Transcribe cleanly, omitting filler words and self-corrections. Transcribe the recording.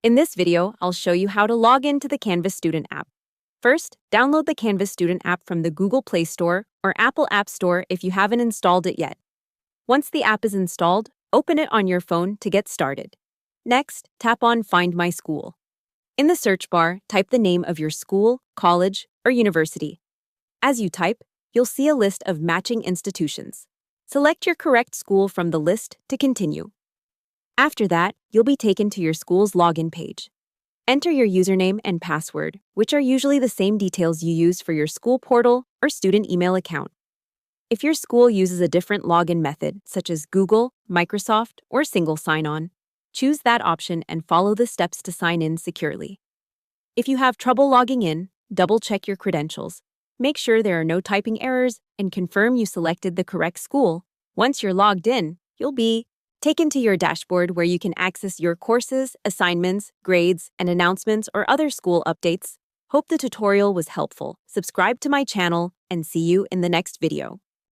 In this video, I'll show you how to log into the Canvas Student app. First, download the Canvas Student app from the Google Play Store or Apple App Store if you haven't installed it yet. Once the app is installed, open it on your phone to get started. Next, tap on Find My School. In the search bar, type the name of your school, college, or university. As you type, you'll see a list of matching institutions. Select your correct school from the list to continue. After that, you'll be taken to your school's login page. Enter your username and password, which are usually the same details you use for your school portal or student email account. If your school uses a different login method, such as Google, Microsoft, or single sign-on, choose that option and follow the steps to sign in securely. If you have trouble logging in, double-check your credentials. Make sure there are no typing errors and confirm you selected the correct school. Once you're logged in, you'll be taken to your dashboard where you can access your courses, assignments, grades, and announcements or other school updates. Hope the tutorial was helpful. Subscribe to my channel and see you in the next video.